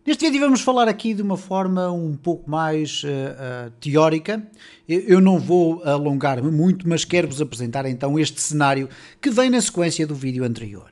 Neste vídeo vamos falar aqui de uma forma um pouco mais teórica. Eu não vou alongar-me muito, mas quero-vos apresentar então este cenário que vem na sequência do vídeo anterior.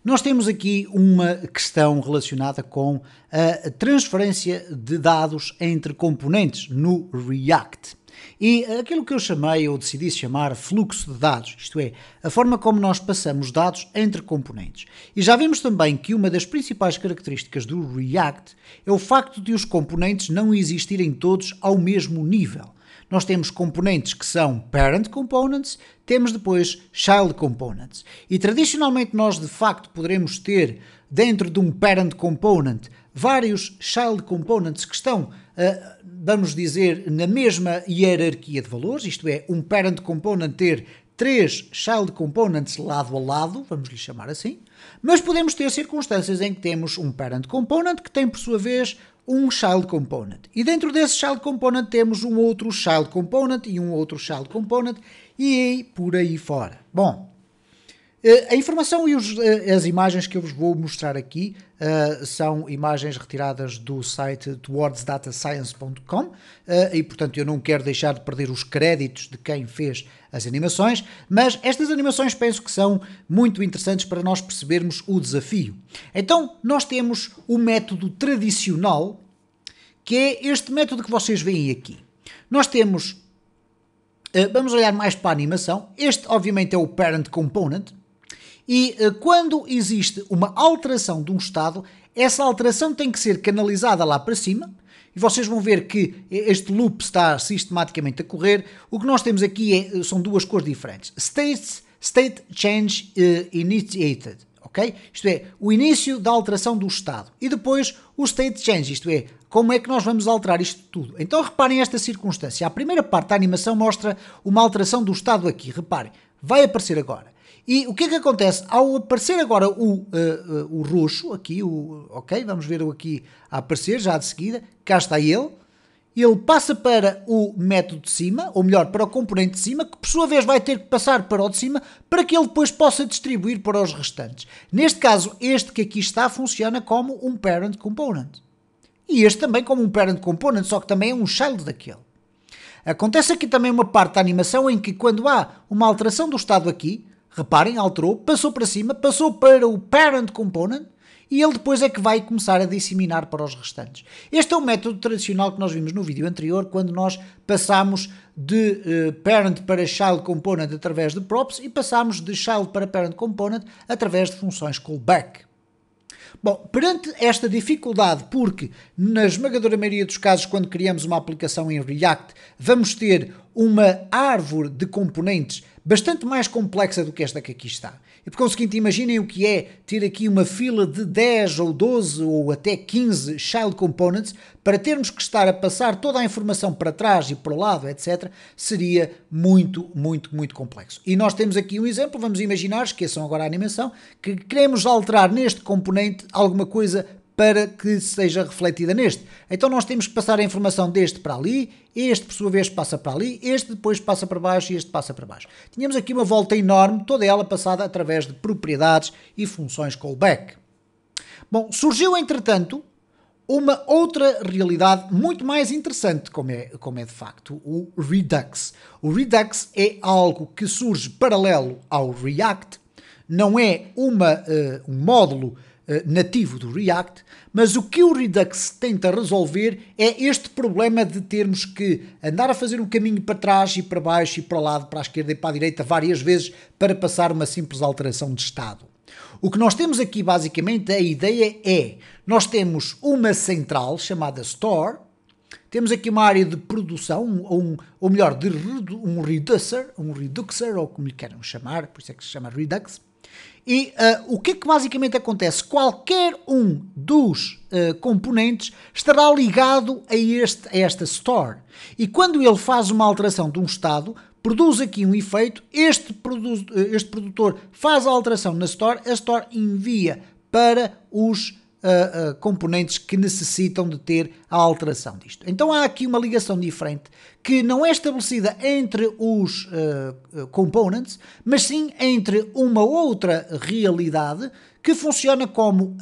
Nós temos aqui uma questão relacionada com a transferência de dados entre componentes no React. E aquilo que eu chamei, ou decidi chamar, fluxo de dados, isto é, a forma como nós passamos dados entre componentes. E já vimos também que uma das principais características do React é o facto de os componentes não existirem todos ao mesmo nível. Nós temos componentes que são parent components, temos depois child components. E tradicionalmente nós de facto poderemos ter dentro de um parent component vários child components que estão, vamos dizer, na mesma hierarquia de valores, isto é, um parent component ter 3 child components lado a lado, vamos lhe chamar assim, mas podemos ter circunstâncias em que temos um parent component que tem por sua vez um child component. E dentro desse child component temos um outro child component e um outro child component e por aí fora. Bom, a informação e as imagens que eu vos vou mostrar aqui são imagens retiradas do site towardsdatascience.com e, portanto, eu não quero deixar de perder os créditos de quem fez as animações, mas estas animações penso que são muito interessantes para nós percebermos o desafio. Então, nós temos o método tradicional, que é este método que vocês veem aqui. Nós temos, vamos olhar mais para a animação, este obviamente é o parent component, e quando existe uma alteração de um estado, essa alteração tem que ser canalizada lá para cima, e vocês vão ver que este loop está sistematicamente a correr. O que nós temos aqui são duas cores diferentes. State change initiated, ok? Isto é, o início da alteração do estado. E depois o state change, isto é, como é que nós vamos alterar isto tudo. Então reparem esta circunstância. A primeira parte da animação mostra uma alteração do estado aqui. Reparem, vai aparecer agora. E o que é que acontece? Ao aparecer agora o roxo, aqui, ok, vamos ver aqui a aparecer já de seguida, cá está ele passa para o método de cima, ou melhor, para o componente de cima, que por sua vez vai ter que passar para o de cima, para que ele depois possa distribuir para os restantes. Neste caso, este que aqui está funciona como um parent component. E este também como um parent component, só que também é um child daquele. Acontece aqui também uma parte da animação em que quando há uma alteração do estado aqui, reparem, alterou, passou para cima, passou para o parent component e ele depois é que vai começar a disseminar para os restantes. Este é o método tradicional que nós vimos no vídeo anterior, quando nós passamos de parent para child component através de props e passamos de child para parent component através de funções callback. Bom, perante esta dificuldade, porque na esmagadora maioria dos casos, quando criamos uma aplicação em React, vamos ter uma árvore de componentes bastante mais complexa do que esta que aqui está. E por conseguinte, imaginem o que é ter aqui uma fila de 10 ou 12 ou até 15 child components para termos que estar a passar toda a informação para trás e para o lado, etc. Seria muito, muito, muito complexo. E nós temos aqui um exemplo, vamos imaginar, esqueçam agora a animação, que queremos alterar neste componente alguma coisa para que seja refletida neste. Então nós temos que passar a informação deste para ali, este por sua vez passa para ali, este depois passa para baixo e este passa para baixo. Tínhamos aqui uma volta enorme, toda ela passada através de propriedades e funções callback. Bom, surgiu entretanto uma outra realidade muito mais interessante, como é de facto o Redux. O Redux é algo que surge paralelo ao React, não é um módulo nativo do React, mas o que o Redux tenta resolver é este problema de termos que andar a fazer um caminho para trás e para baixo e para o lado, para a esquerda e para a direita várias vezes para passar uma simples alteração de estado. O que nós temos aqui basicamente, a ideia é, nós temos uma central chamada Store, temos aqui uma área de produção, ou melhor, de um reduxer, ou como lhe queiram chamar, por isso é que se chama Redux. E o que é que basicamente acontece? Qualquer um dos componentes estará ligado a esta store. E quando ele faz uma alteração de um estado, produz aqui um efeito, este produtor faz a alteração na store, a store envia para os componentes que necessitam de ter a alteração disto. Então há aqui uma ligação diferente que não é estabelecida entre os components, mas sim entre uma outra realidade que funciona como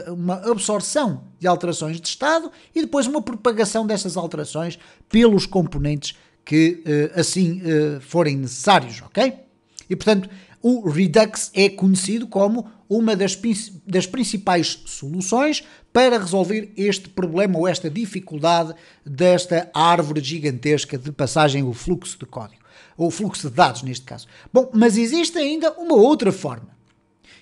uma absorção de alterações de estado e depois uma propagação dessas alterações pelos componentes que assim forem necessários, ok? E portanto o Redux é conhecido como uma das principais soluções para resolver este problema ou esta dificuldade desta árvore gigantesca de passagem, o fluxo de código, ou fluxo de dados neste caso. Bom, mas existe ainda uma outra forma,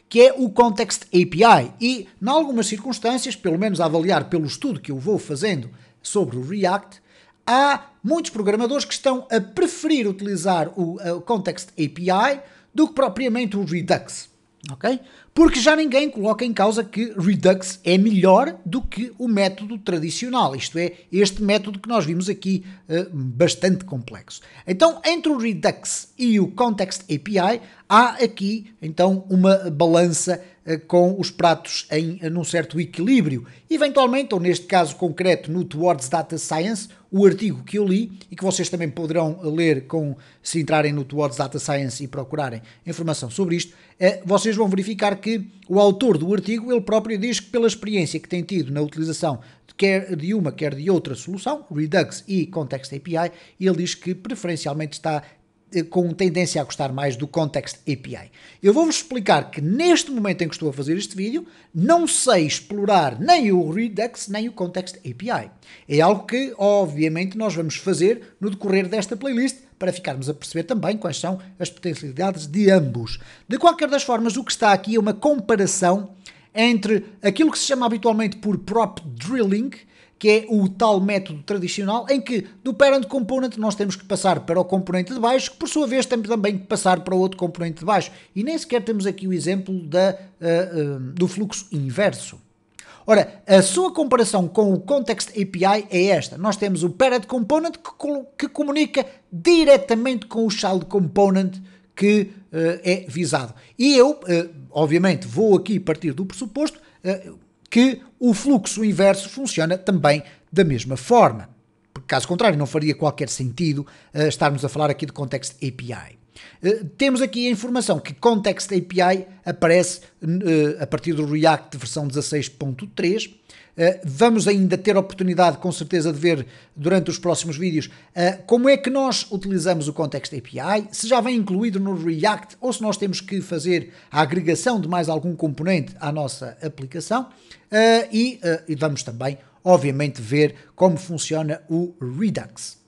que é o Context API, e em algumas circunstâncias, pelo menos a avaliar pelo estudo que eu vou fazendo sobre o React, há muitos programadores que estão a preferir utilizar o Context API do que propriamente o Redux, ok? Porque já ninguém coloca em causa que Redux é melhor do que o método tradicional, isto é, este método que nós vimos aqui, bastante complexo. Então, entre o Redux e o Context API, há aqui, então, uma balança com os pratos num certo equilíbrio. Eventualmente, ou neste caso concreto, no Towards Data Science, o artigo que eu li, e que vocês também poderão ler se entrarem no Towards Data Science e procurarem informação sobre isto, vocês vão verificar que o autor do artigo, ele próprio diz que pela experiência que tem tido na utilização quer de uma, quer de outra solução, Redux e Context API, ele diz que preferencialmente está com tendência a gostar mais do Context API. Eu vou-vos explicar que neste momento em que estou a fazer este vídeo, não sei explorar nem o Redux nem o Context API. É algo que, obviamente, nós vamos fazer no decorrer desta playlist para ficarmos a perceber também quais são as potencialidades de ambos. De qualquer das formas, o que está aqui é uma comparação entre aquilo que se chama habitualmente por prop drilling, que é o tal método tradicional em que do parent component nós temos que passar para o componente de baixo, que por sua vez temos também que passar para o outro componente de baixo. E nem sequer temos aqui o exemplo do fluxo inverso. Ora, a sua comparação com o Context API é esta. Nós temos o parent component que comunica diretamente com o child component que é visado. E eu, obviamente, vou aqui partir do pressuposto que o fluxo inverso funciona também da mesma forma. Porque, caso contrário, não faria qualquer sentido estarmos a falar aqui de Context API. Temos aqui a informação que Context API aparece a partir do React versão 16.3. Vamos ainda ter a oportunidade, com certeza, de ver durante os próximos vídeos como é que nós utilizamos o Context API, se já vem incluído no React ou se nós temos que fazer a agregação de mais algum componente à nossa aplicação e vamos também, obviamente, ver como funciona o Redux.